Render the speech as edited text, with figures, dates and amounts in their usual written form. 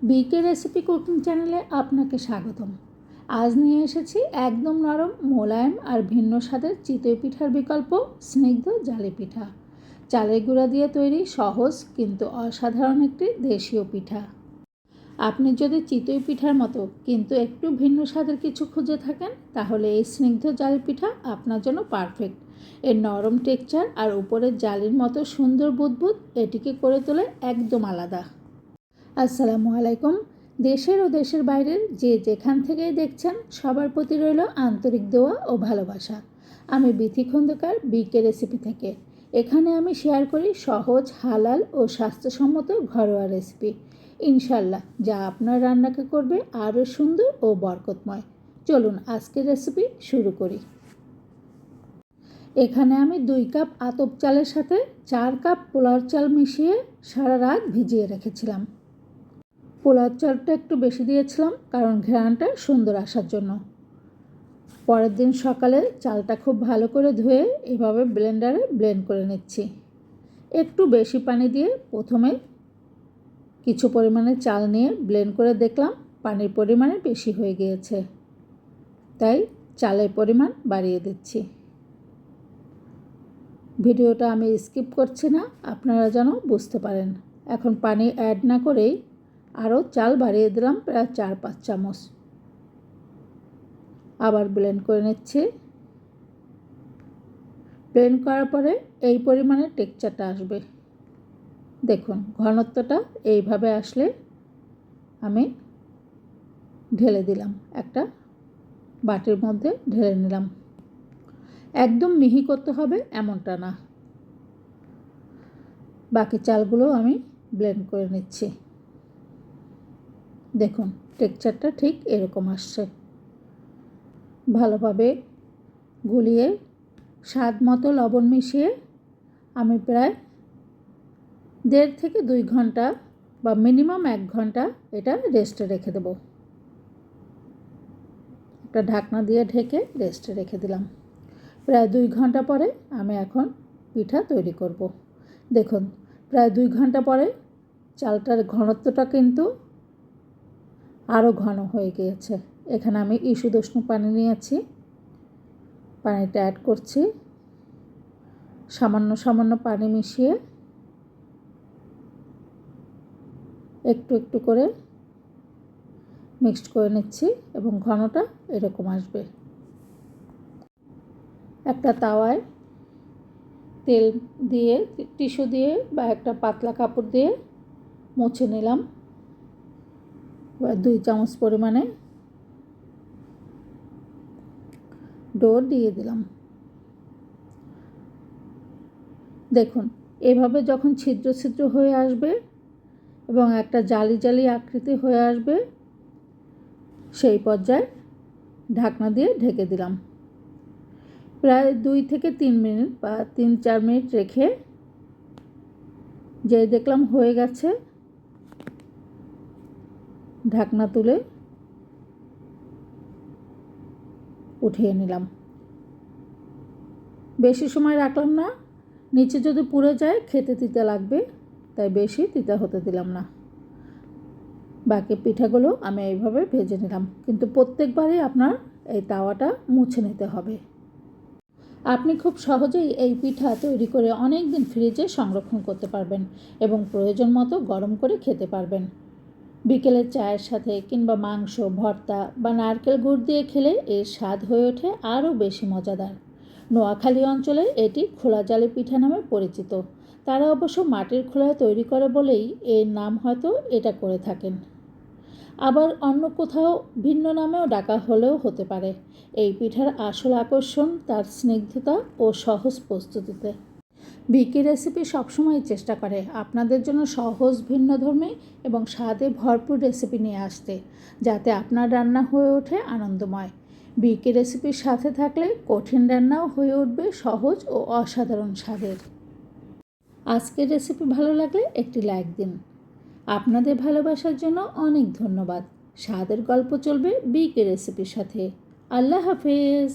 বিকে recipe cooking চ্যানেলে আপনাকে স্বাগতম। আজ নিয়ে এসেছি একদম নরম, মোলায়েম আর ভিন্ন স্বাদের চিতই পিঠার বিকল্প স্নিগ্ধ জালি পিঠা। চালের গুঁড়া দিয়ে তৈরি সহজ কিন্তু অসাধারণ একটি দেশীয় পিঠা। আপনি যদি চিতই পিঠার মতো কিন্তু একটু ভিন্ন স্বাদের কিছু খুঁজে থাকেন, তাহলে এই স্নিগ্ধ জালি পিঠা আপনার জন্য পারফেক্ট। এর নরম টেক্সচার আর উপরের জালির মতো সুন্দর বুদবুদ এটিকে করে তোলে একদম আলাদা। আসসালামু আলাইকুম। দেশের ও দেশের বাইরের যে যেখান থেকেই দেখছেন, সবার প্রতি রইল আন্তরিক দোয়া ও ভালোবাসা। আমি বিথি খন্দকার, বিকে রেসিপি থেকে। এখানে আমি শেয়ার করি সহজ, হালাল ও স্বাস্থ্যসম্মত ঘরোয়া রেসিপি, ইনশাল্লাহ যা আপনার রান্নাকে করবে আরও সুন্দর ও বরকতময়। চলুন আজকের রেসিপি শুরু করি। এখানে আমি 2 কাপ আতপ চালের সাথে 4 কাপ পোলার চাল মিশিয়ে সারা রাত ভিজিয়ে রেখেছিলাম। পোলার চালটা একটু বেশি দিয়েছিলাম কারণ ঘ্রাণটা সুন্দর আসার জন্য। পরের দিন সকালে চালটা খুব ভালো করে ধুয়ে এভাবে ব্লেন্ডারে ব্লেন্ড করে নিচ্ছি। একটু বেশি পানি দিয়ে প্রথমে কিছু পরিমাণে চাল নিয়ে ব্লেন্ড করে দেখলাম পানির পরিমাণে বেশি হয়ে গিয়েছে, তাই চালের পরিমাণ বাড়িয়ে দিচ্ছি। ভিডিওটা আমি স্কিপ করছি না, আপনারা যেন বুঝতে পারেন। এখন পানি অ্যাড না করেই আরও চাল বাড়িয়ে দিলাম প্রায় 4-5 চামচ। আবার ব্লেন্ড করে নিচ্ছি। ব্লেন্ড করার পরে এই পরিমাণে টেক্সচারটা আসবে। দেখুন ঘনত্বটা এইভাবে আসলে আমি ঢেলে দিলাম, একটা বাটির মধ্যে ঢেলে নিলাম। একদম মিহি করতে হবে এমনটা না। বাকি চালগুলো আমি ব্লেন্ড করে নিচ্ছি। দেখুন টেক্সচারটা ঠিক এরকম আসছে। ভালোভাবে গুলিয়ে স্বাদ মতো লবণ মিশিয়ে আমি প্রায় 1.5 থেকে 2 ঘন্টা বা মিনিমাম 1 ঘন্টা এটা রেস্টে রেখে দেব। একটা ঢাকনা দিয়ে ঢেকে রেস্টে রেখে দিলাম। প্রায় 2 ঘন্টা পরে আমি এখন পিঠা তৈরি করব। দেখুন প্রায় 2 ঘন্টা পরে চালটার ঘনত্বটা কিন্তু আরও ঘন হয়ে গিয়েছে। এখানে আমি ইস্যু উষ্ণ পানি নিয়েছি, পানিটা অ্যাড করছি। সামান্য সামান্য পানি মিশিয়ে একটু একটু করে মিক্সড করে নিচ্ছি এবং ঘনটা এরকম আসবে। একটা তাওয়ায় তেল দিয়ে, টিস্যু দিয়ে বা একটা পাতলা কাপড় দিয়ে মুছে নিলাম। 2 চামচ পরিমাণে ডো দিয়ে দিলাম। দেখুন এভাবে যখন ছিদ্র ছিদ্র হয়ে আসবে এবং একটা জালি জালি আকৃতি হয়ে আসবে, সেই পর্যায়ে ঢাকনা দিয়ে ঢেকে দিলাম। প্রায় 2 থেকে 3 মিনিট বা 3-4 মিনিট রেখে যেই দেখলাম হয়ে গেছে, ঢাকনা তুলে উঠিয়ে নিলাম। বেশি সময় রাখলাম না, নিচে যদি পুড়ে যায় খেতে তিতা লাগবে, তাই বেশি তিতা হতে দিলাম না। বাকি পিঠাগুলো আমি এইভাবে ভেজে নিলাম, কিন্তু প্রত্যেকবারই আপনার এই তাওয়াটা মুছে নিতে হবে। আপনি খুব সহজেই এই পিঠা তৈরি করে অনেক দিন ফ্রিজে সংরক্ষণ করতে পারবেন এবং প্রয়োজন মতো গরম করে খেতে পারবেন। বিকেলের চায়ের সাথে কিংবা মাংস, ভর্তা বা নারকেল গুড় দিয়ে খেলে এর স্বাদ হয়ে ওঠে আরও বেশি মজাদার। নোয়াখালী অঞ্চলে এটি খোলা জালি পিঠা নামে পরিচিত। তারা অবশ্য মাটির খোলায় তৈরি করে বলেই এর নাম হয়তো এটা করে থাকেন। আবার অন্য কোথাও ভিন্ন নামেও ডাকা হলেও হতে পারে। এই পিঠার আসল আকর্ষণ তার স্নিগ্ধতা ও সহজ প্রস্তুতিতে। বিকি রেসিপি সবসময় চেষ্টা করে আপনাদের জন্য সহজ, ভিন্নধর্মী এবং স্বাদে ভরপুর রেসিপি নিয়ে আসতে, যাতে আপনার রান্না হয়ে ওঠে আনন্দময়। বিকি রেসিপির সাথে থাকলে কঠিন রান্নাও হয়ে উঠবে সহজ ও অসাধারণ স্বাদের। আজকের রেসিপি ভালো লাগলে একটি লাইক দিন। আপনাদের ভালোবাসার জন্য অনেক ধন্যবাদ। স্বাদের গল্প চলবে বিকি রেসিপির সাথে। আল্লাহ হাফেজ।